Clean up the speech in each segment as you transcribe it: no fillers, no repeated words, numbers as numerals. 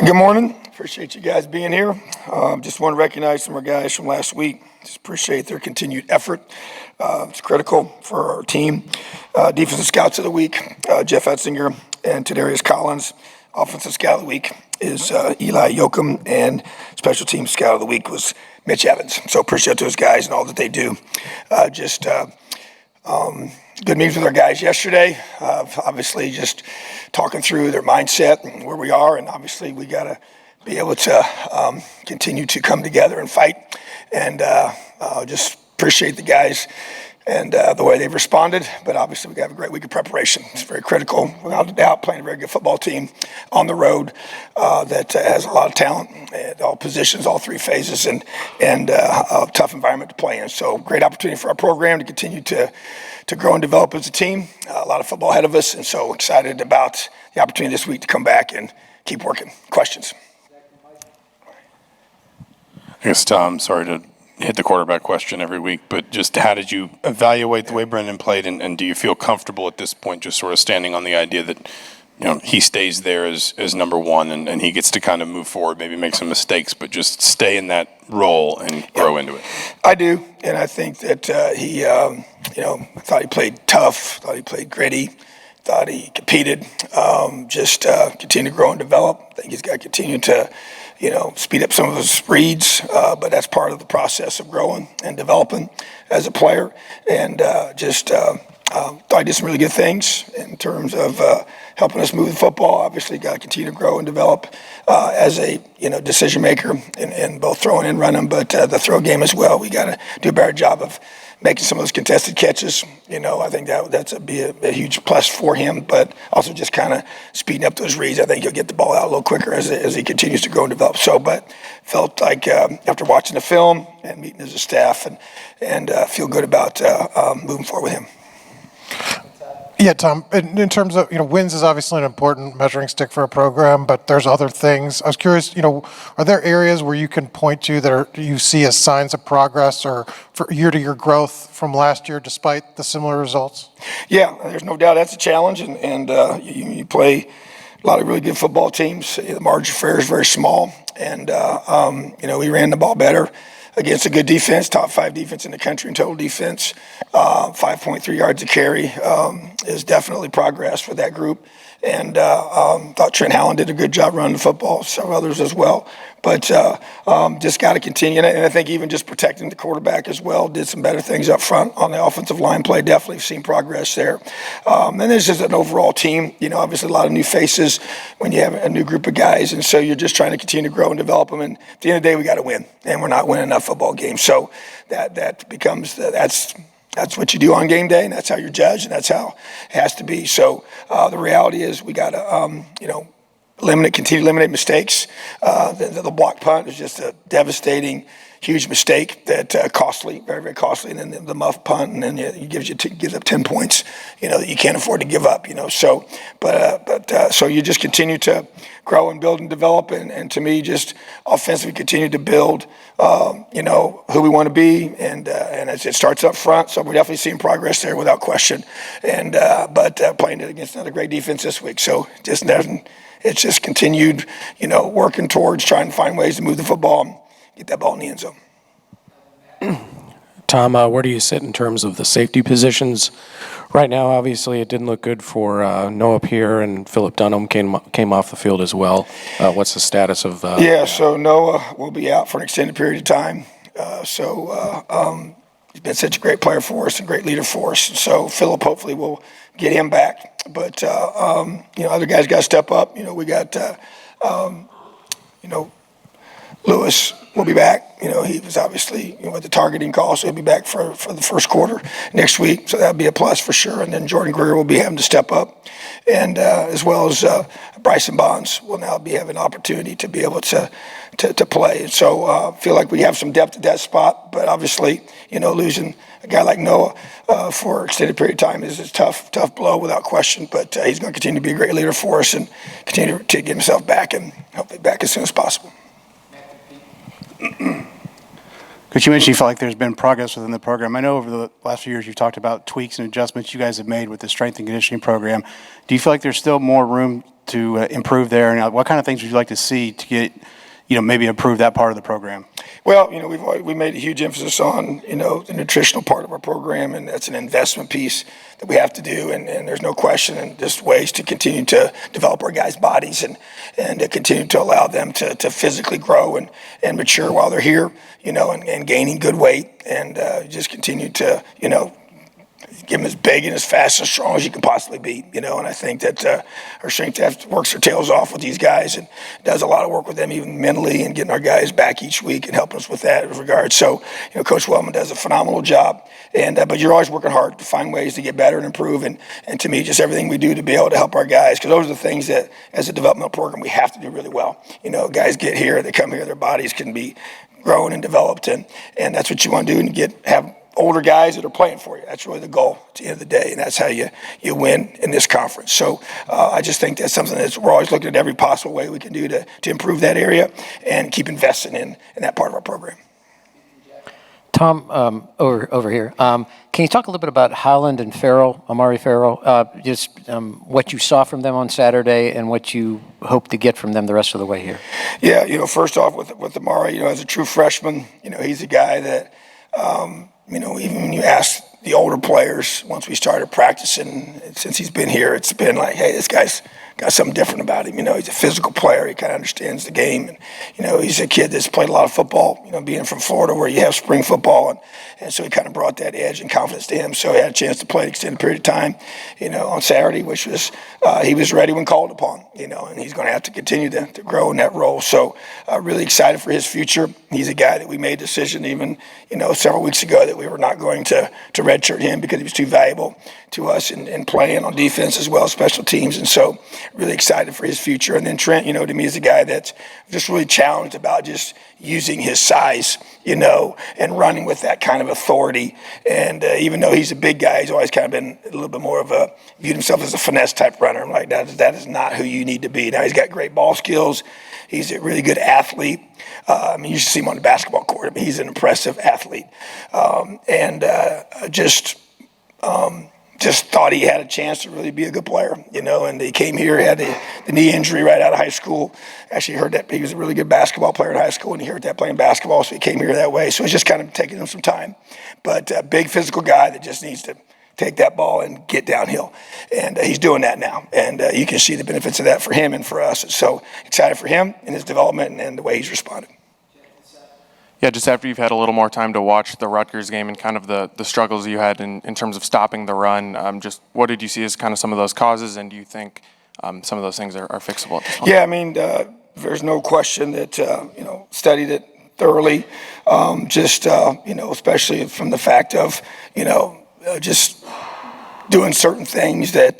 Good morning. Appreciate you guys being here. Just want to recognize some of our guys from last week. Just appreciate their continued effort. It's critical for our team. Defensive Scouts of the Week, Jeff Etzinger and Tadarius Collins. Offensive Scout of the Week is Eli Yoakum, and Special Teams Scout of the Week was Mitch Evans. So appreciate those guys and all that they do. Good meetings with our guys yesterday. Obviously, just talking through their mindset and where we are, and obviously we got to be able to continue to come together and fight. And just appreciate the guys and the way they've responded. But obviously, we got a great week of preparation. It's very critical, without a doubt. Playing a very good football team on the road that has a lot of talent at all positions, all three phases, and a tough environment to play in. So, great opportunity for our program to continue to grow and develop as a team. A lot of football ahead of us, and so excited about the opportunity this week to come back and keep working. Questions? I guess, Tom, sorry to hit the quarterback question every week, but just how did you evaluate the way Brendan played, and do you feel comfortable at this point just sort of standing on the idea that he stays there as number one and he gets to kind of move forward, maybe make some mistakes, but just stay in that role and grow into it? I do, and I think that he, thought he played tough, thought he played gritty, thought he competed, continue to grow and develop. I think he's got to continue to speed up some of his reads, but that's part of the process of growing and developing as a player. And thought he did some really good things in terms of helping us move the football. Obviously, got to continue to grow and develop as a decision maker in both throwing and running, but the throw game as well. We got to do a better job of making some of those contested catches. I think that's be a huge plus for him, but also just kind of speeding up those reads. I think he'll get the ball out a little quicker as he continues to grow and develop. So, but felt like after watching the film and meeting as a staff and feel good about moving forward with him. Yeah, Tom, in terms of, wins is obviously an important measuring stick for a program, but there's other things. I was curious, are there areas where you can point to that you see as signs of progress or for year-to-year growth from last year despite the similar results? Yeah, there's no doubt that's a challenge, and you play a lot of really good football teams. The margin for error is very small, and, we ran the ball better against a good defense, top 5 defense in the country in total defense. 5.3 yards a carry is definitely progress for that group. And thought Trent Howland did a good job running the football, several others as well. But just got to continue. And I think even just protecting the quarterback as well, did some better things up front on the offensive line play. Definitely seen progress there. And there's just an overall team, obviously a lot of new faces when you have a new group of guys. And so you're just trying to continue to grow and develop them. And at the end of the day, we got to win. And we're not winning enough football games. So that becomes, that's what you do on game day, and that's how you're judged, and that's how it has to be. So the reality is we got to, continue to eliminate mistakes. The block punt is just a devastating, huge mistake that costly, very, very costly. And then the muff punt, and then it gives up 10 points, that you can't afford to give up, So, so you just continue to grow and build and develop, and to me, just offensively continue to build, who we want to be, and it starts up front. So we're definitely seeing progress there without question. And but playing it against another great defense this week, so it's just continued, working towards trying to find ways to move the football and get that ball in the end zone. Tom, where do you sit in terms of the safety positions right now? Obviously, it didn't look good for Noah Pierre, and Philip Dunham came off the field as well. What's the status of? So Noah will be out for an extended period of time. He's been such a great player for us and great leader for us. So Philip hopefully will get him back. But other guys got to step up. We got Lewis will be back. He was obviously with the targeting call, so he'll be back for the first quarter next week. So that'll be a plus for sure. And then Jordan Greer will be having to step up, and as well as Bryson Bonds will now be having an opportunity to be able to play. And so feel like we have some depth at that spot. But obviously, losing a guy like Noah for an extended period of time is a tough blow without question. But he's going to continue to be a great leader for us and continue to get himself back and hopefully back as soon as possible. Coach, you mentioned you felt like there's been progress within the program. I know over the last few years you've talked about tweaks and adjustments you guys have made with the strength and conditioning program. Do you feel like there's still more room to improve there? And what kind of things would you like to see to get, maybe improve that part of the program? Well, we made a huge emphasis on, the nutritional part of our program, and that's an investment piece that we have to do, and there's no question, and just ways to continue to develop our guys' bodies and to continue to allow them to physically grow and mature while they're here, and gaining good weight, and just continue to, give them as big and as fast and as strong as you can possibly be, and I think that our strength staff works their tails off with these guys and does a lot of work with them even mentally and getting our guys back each week and helping us with that regard. So, Coach Wellman does a phenomenal job, but you're always working hard to find ways to get better and improve, and to me, just everything we do to be able to help our guys, because those are the things that, as a developmental program, we have to do really well. Guys get here, they come here, their bodies can be grown and developed, and that's what you want to do, and have older guys that are playing for you. That's really the goal at the end of the day, and that's how you win in this conference. So I just think that's something that we're always looking at every possible way we can do to improve that area and keep investing in that part of our program. Tom, over here. Can you talk a little bit about Holland and Amari Farrell, just what you saw from them on Saturday and what you hope to get from them the rest of the way here? Yeah, first off with Amari, as a true freshman, he's a guy that, even when you ask the older players, once we started practicing, since he's been here, it's been like, hey, this guy's got something different about him. He's a physical player. He kind of understands the game. And, he's a kid that's played a lot of football, being from Florida where you have spring football. And so he kind of brought that edge and confidence to him. So he had a chance to play an extended period of time, on Saturday, which was, he was ready when called upon, and he's going to have to continue to grow in that role. So really excited for his future. He's a guy that we made a decision even, several weeks ago that we were not going to redshirt him because he was too valuable to us in playing on defense as well as special teams. And so really excited for his future. And then Trent, to me is a guy that's just really challenged about just using his size, and running with that kind of authority. And even though he's a big guy, he's always kind of been a little bit more of viewed himself as a finesse type runner. I'm like, that is not who you need to be. Now he's got great ball skills. He's a really good athlete. You should see him on the basketball court. He's an impressive athlete. Just thought he had a chance to really be a good player, and he came here, had the knee injury right out of high school. Actually heard that he was a really good basketball player in high school, and he heard that playing basketball, so he came here that way. So it's just kind of taking him some time. But a big physical guy that just needs to take that ball and get downhill. And he's doing that now. And you can see the benefits of that for him and for us. So excited for him and his development and the way he's responded. Yeah, just after you've had a little more time to watch the Rutgers game and kind of the struggles you had in terms of stopping the run, just what did you see as kind of some of those causes, and do you think some of those things are fixable at this point? Yeah, there's no question that, studied it thoroughly, especially from the fact of, just doing certain things that,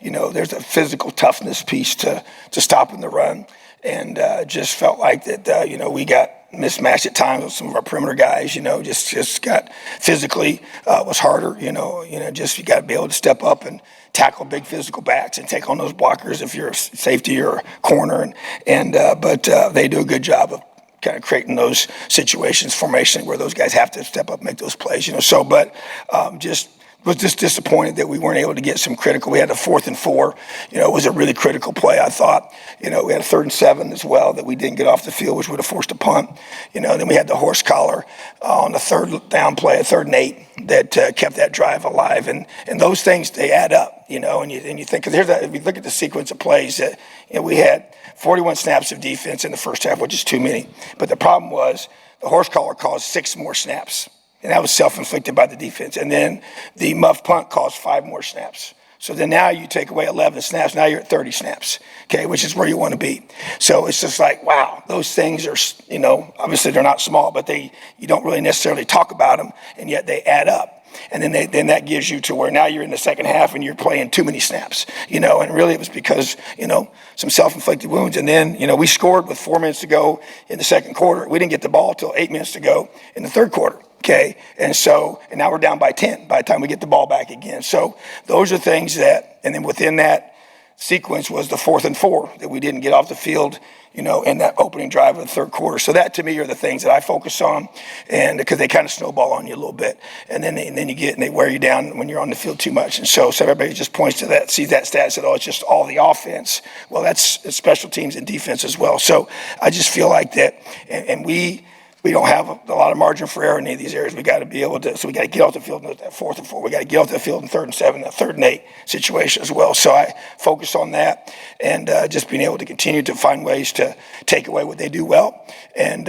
there's a physical toughness piece to stopping the run. And just felt like that, we got mismatched at times with some of our perimeter guys, just got physically was harder, just you got to be able to step up and tackle big physical backs and take on those blockers if you're a safety or a corner. But they do a good job of kind of creating those situations formationally where those guys have to step up and make those plays, was just disappointed that we weren't able to get some critical. We had a 4th and 4, it was a really critical play, I thought. We had a 3rd and 7 as well that we didn't get off the field, which would have forced a punt. Then we had the horse collar on the 3rd down play, a 3rd and 8 that kept that drive alive. And those things, they add up, and you think, because if you look at the sequence of plays that, we had 41 snaps of defense in the first half, which is too many. But the problem was the horse collar caused 6 more snaps. And that was self-inflicted by the defense. And then the muff punt caused 5 more snaps. So then now you take away 11 snaps. Now you're at 30 snaps, okay, which is where you want to be. So it's just like, wow, those things are, obviously they're not small, but you don't really necessarily talk about them, and yet they add up. And then that gives you to where now you're in the second half and you're playing too many snaps, and really it was because, some self-inflicted wounds. And then, we scored with 4 minutes to go in the second quarter. We didn't get the ball till 8 minutes to go in the third quarter. Okay, and now we're down by 10 by the time we get the ball back again. So those are things that, and then within that, sequence was the 4th and 4 that we didn't get off the field, in that opening drive of the third quarter. So that to me are the things that I focus on, and because they kind of snowball on you a little bit, and then they wear you down when you're on the field too much. And so everybody just points to that, sees that stat, said, oh, it's just all the offense. Well, it's special teams and defense as well. So I just feel like that, and we don't have a lot of margin for error in any of these areas. We got to be able to, so we got to get off the field in that 4th and 4. We got to get off the field in 3rd and 7, that 3rd and 8 situation as well. So I focus on that, and just being able to continue to find ways to take away what they do well. And,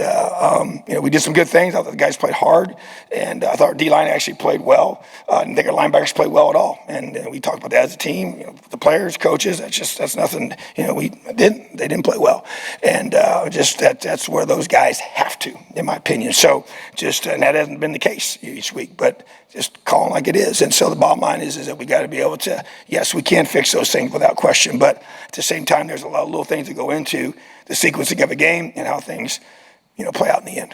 we did some good things. I thought the guys played hard, and I thought our D-line actually played well. I didn't think our linebackers played well at all. And we talked about that as a team, the players, coaches, that's nothing, they didn't play well. And that's where those guys have to, in my opinion. So and that hasn't been the case each week, but just calling like it is. And so the bottom line is that we got to be able to, yes, we can fix those things without question, but at the same time, there's a lot of little things that go into the sequencing of a game and how things, play out in the end.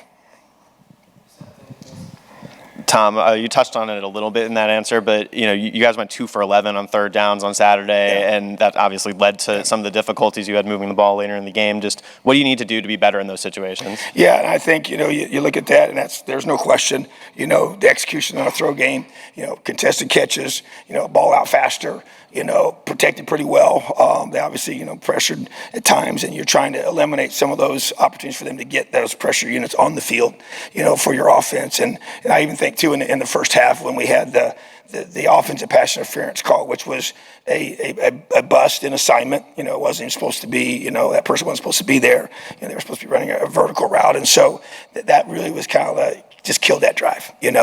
Tom, you touched on it a little bit in that answer, but you guys went 2 for 11 on 3rd downs on Saturday, and that obviously led to some of the difficulties you had moving the ball later in the game. Just what do you need to do to be better in those situations? Yeah, and I think you look at that, and there's no question. The execution on a throw game, contested catches, ball out faster, protected pretty well. They obviously pressured at times, and you're trying to eliminate some of those opportunities for them to get those pressure units on the field, for your offense. And I even think too in the first half when we had the offensive pass interference call, which was a bust in assignment. It wasn't even supposed to be, that person wasn't supposed to be there. They were supposed to be running a vertical route. And so that really was kind of like, just killed that drive, and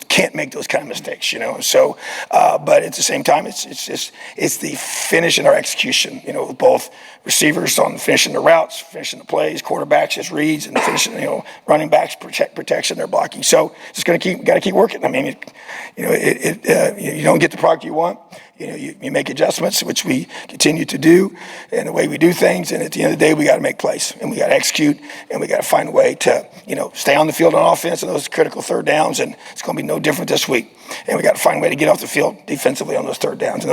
can't make those kind of mistakes, And so, but at the same time, it's the finish and our execution, with both receivers on finishing the routes, finishing the plays, quarterbacks just reads, and finishing, running backs protection, they're blocking. So just got to keep working. I mean, you don't get the product you want. You make adjustments, which we continue to do, and the way we do things. And at the end of the day, we got to make plays, and we got to execute, and we got to find a way to, stay on the field on offense and those critical 3rd downs. And it's going to be no different this week. And we got to find a way to get off the field defensively on those 3rd downs. And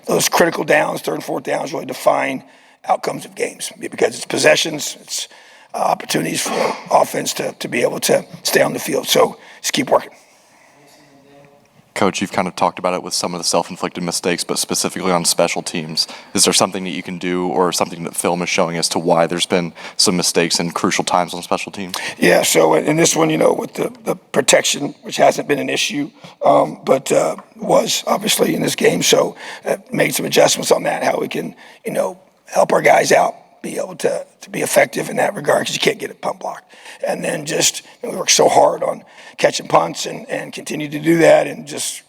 those critical downs, 3rd and 4th downs, really define outcomes of games because it's possessions, it's opportunities for offense to be able to stay on the field. So just keep working. Coach, you've kind of talked about it with some of the self-inflicted mistakes, but specifically on special teams. Is there something that you can do or something that film is showing as to why there's been some mistakes in crucial times on special teams? Yeah, so in this one, with the protection, which hasn't been an issue, but was obviously in this game. So made some adjustments on that, how we can, help our guys out, be able to be effective in that regard because you can't get a punt block. And then we worked so hard on catching punts and continue to do that and just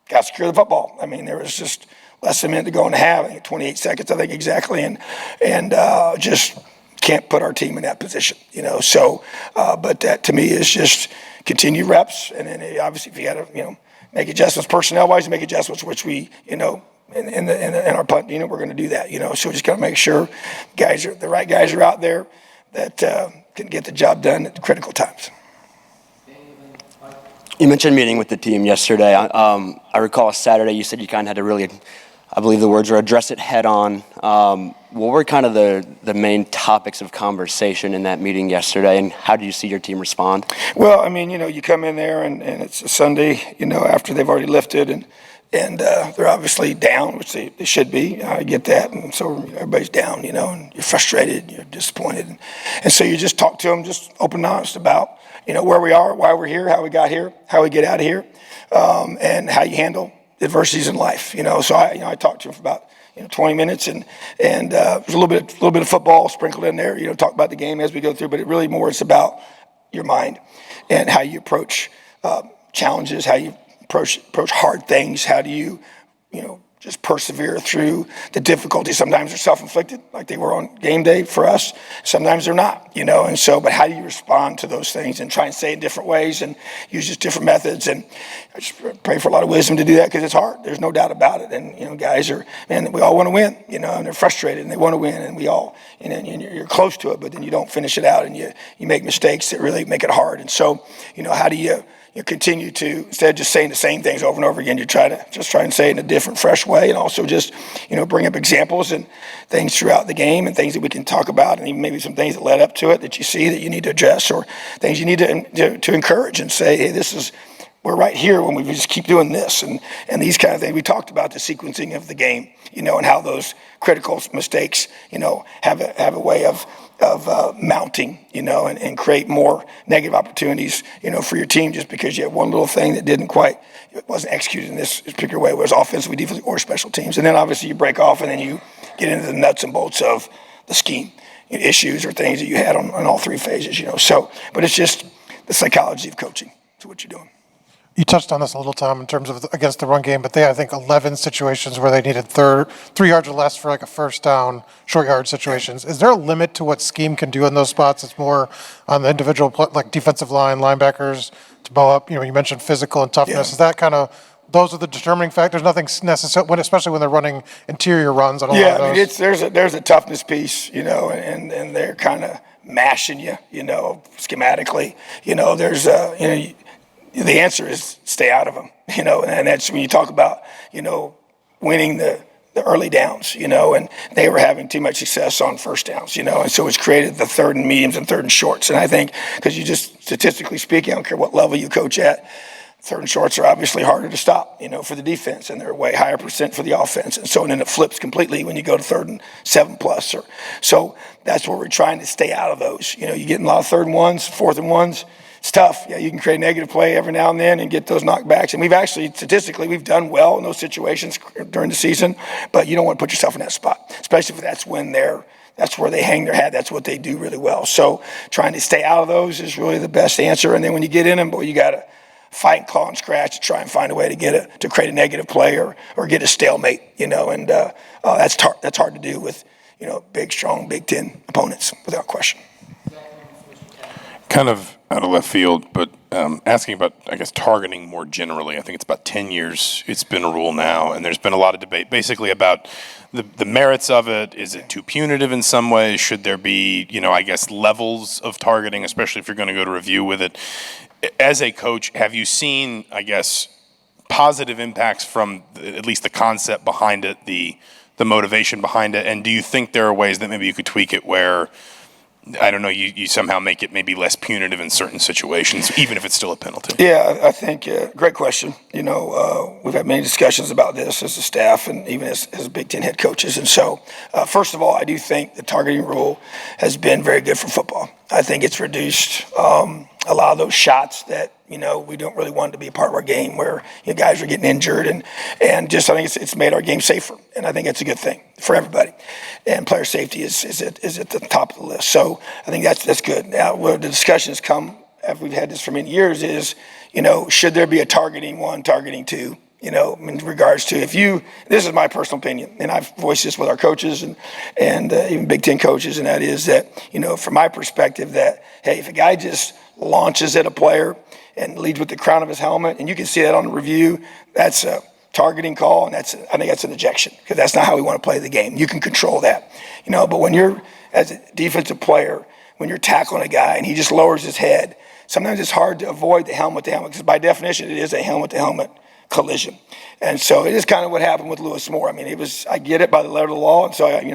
got to secure the football. I mean, there was just less than a minute to go in the half, I think 28 seconds, I think exactly, and just can't put our team in that position, So, but that to me is just continued reps, and then obviously if you got to, make adjustments personnel-wise, make adjustments, which we, in our punt, we're going to do that, So we just got to make sure the right guys are out there that can get the job done at critical times. You mentioned meeting with the team yesterday. I recall Saturday you said you kind of had to really, I believe the words were address it head on. What were kind of the main topics of conversation in that meeting yesterday, and how did you see your team respond? Well, I mean, you come in there and it's a Sunday, after they've already lifted and they're obviously down, which they should be. I get that, and so everybody's down, and you're frustrated, you're disappointed, and so you just talk to them, just open and honest about, where we are, why we're here, how we got here, how we get out of here, and how you handle adversities in life. So I talked to them for about 20 minutes, and there's a little bit of football sprinkled in there. Talk about the game as we go through, but it really more it's about your mind and how you approach challenges, how you approach hard things. How do you, just persevere through the difficulties? Sometimes they're self-inflicted, like they were on game day for us. Sometimes they're not, and so, but how do you respond to those things and try and say it in different ways and use just different methods? And I just pray for a lot of wisdom to do that because it's hard. There's no doubt about it. And, guys we all want to win, and they're frustrated and they want to win, and we all, and you're close to it, but then you don't finish it out and you make mistakes that really make it hard. And so, how do you, you continue to, instead of just saying the same things over and over again, you try and say it in a different, fresh way, and also just, bring up examples and things throughout the game and things that we can talk about, and even maybe some things that led up to it that you see that you need to address, or things you need to encourage and say, hey, we're right here when we just keep doing this and these kind of things. We talked about the sequencing of the game, and how those critical mistakes, have a way of mounting, and create more negative opportunities, for your team just because you have one little thing that wasn't executed in this particular way, whether it was offensively, defensively, or special teams. And then obviously you break off and then you get into the nuts and bolts of the scheme issues or things that you had on all three phases, So, but it's just the psychology of coaching. That's what you're doing. You touched on this a little, Tom, in terms of against the run game, but they had, I think, 11 situations where they needed 3 yards or less for like a first down, short yard situations. Is there a limit to what scheme can do in those spots? It's more on the individual, like defensive line, linebackers to bow up. You mentioned physical and toughness. Yeah. Is that kind of, those are the determining factors? Nothing necessary, especially when they're running interior runs on a lot of those? Yeah, there's a toughness piece, and they're kind of mashing you, schematically. The answer is stay out of them, and that's when you talk about, winning the early downs, and they were having too much success on first downs, and so it's created the third and mediums and third and shorts. And I think because you just, statistically speaking, I don't care what level you coach at, third and shorts are obviously harder to stop, for the defense, and they're way higher % for the offense. And so, and then it flips completely when you go to 3rd and 7+. So that's where we're trying to stay out of those. You get in a lot of 3rd and 1s, 4th and 1s. It's tough. Yeah, you can create a negative play every now and then and get those knockbacks. And we've actually, statistically, we've done well in those situations during the season, but you don't want to put yourself in that spot, especially if that's where they hang their hat. That's what they do really well. So trying to stay out of those is really the best answer. And then when you get in them, boy, you got to fight and claw and scratch to try and find a way to create a negative play or get a stalemate, and that's hard to do with, big, strong Big Ten opponents, without question. Kind of out of left field, but asking about, I guess, targeting more generally. I think it's about 10 years it's been a rule now, and there's been a lot of debate basically about the merits of it. Is it too punitive in some ways? Should there be, I guess, levels of targeting, especially if you're going to go to review with it? As a coach, have you seen, I guess, positive impacts from at least the concept behind it, the motivation behind it? And do you think there are ways that maybe you could tweak it where, I don't know, you somehow make it maybe less punitive in certain situations, even if it's still a penalty? Yeah, I think, great question. We've had many discussions about this as a staff and even as Big Ten head coaches. And so, first of all, I do think the targeting rule has been very good for football. I think it's reduced a lot of those shots that, we don't really want to be a part of our game where guys are getting injured and just I think it's made our game safer. And I think it's a good thing for everybody. And player safety is at the top of the list. So I think that's good. Now, where the discussion has come, after we've had this for many years, is, should there be a targeting 1, targeting 2? In regards to this is my personal opinion, and I've voiced this with our coaches and even Big Ten coaches, and that is that, from my perspective, that, hey, if a guy just launches at a player and leads with the crown of his helmet, and you can see that on the review, that's a targeting call, and I think that's an ejection, because that's not how we want to play the game. You can control that, but when you're, as a defensive player, when you're tackling a guy and he just lowers his head, sometimes it's hard to avoid the helmet-to-helmet, because by definition, it is a helmet-to-helmet collision. And so it is kind of what happened with Lewis Moore. I mean, I get it by the letter of the law, and so it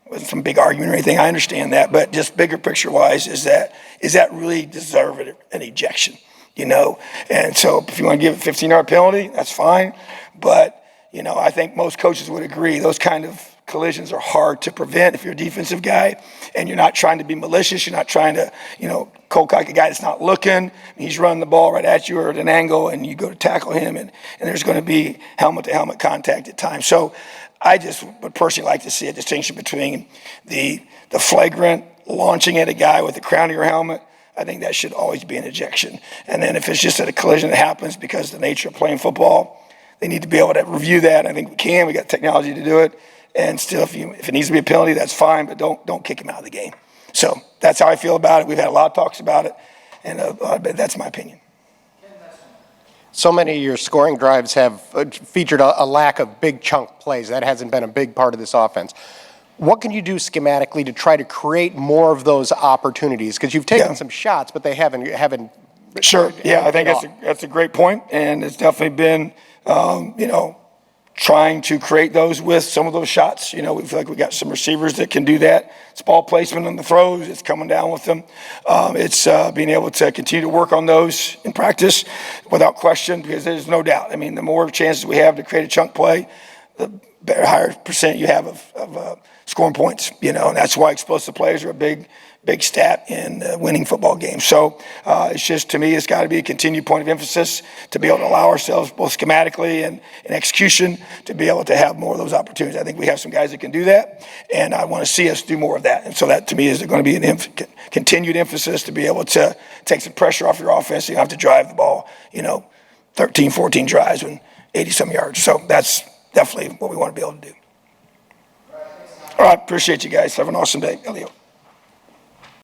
wasn't some big argument or anything. I understand that, but just bigger picture-wise, is that really deserve an ejection? And so if you want to give a 15-yard penalty, that's fine. But, I think most coaches would agree those kind of collisions are hard to prevent if you're a defensive guy and you're not trying to be malicious. You're not trying to, cold cock a guy that's not looking. He's running the ball right at you or at an angle, and you go to tackle him, and there's going to be helmet-to-helmet contact at times. So I just would personally like to see a distinction between the flagrant launching at a guy with the crown of your helmet. I think that should always be an ejection. And then if it's just a collision that happens because of the nature of playing football, they need to be able to review that. I think we can. We got technology to do it. And still, if it needs to be a penalty, that's fine, but don't kick him out of the game. So that's how I feel about it. We've had a lot of talks about it, and that's my opinion. So many of your scoring drives have featured a lack of big chunk plays. That hasn't been a big part of this offense. What can you do schematically to try to create more of those opportunities? Because you've taken some shots, but they haven't Sure. Yeah, I think that's a great point, and it's definitely been, trying to create those with some of those shots. We feel like we got some receivers that can do that. It's ball placement on the throws. It's coming down with them. It's being able to continue to work on those in practice without question, because there's no doubt. I mean, the more chances we have to create a chunk play, the better, higher percent you have of scoring points. And that's why explosive plays are a big stat in winning football games. So it's just, to me, it's got to be a continued point of emphasis to be able to allow ourselves, both schematically and in execution, to be able to have more of those opportunities. I think we have some guys that can do that, and I want to see us do more of that. And so that, to me, is going to be an continued emphasis to be able to take some pressure off your offense. You don't have to drive the ball, 13, 14 drives and 80-some yards. So that's definitely what we want to be able to do. All right, appreciate you guys. Have an awesome day. Elio.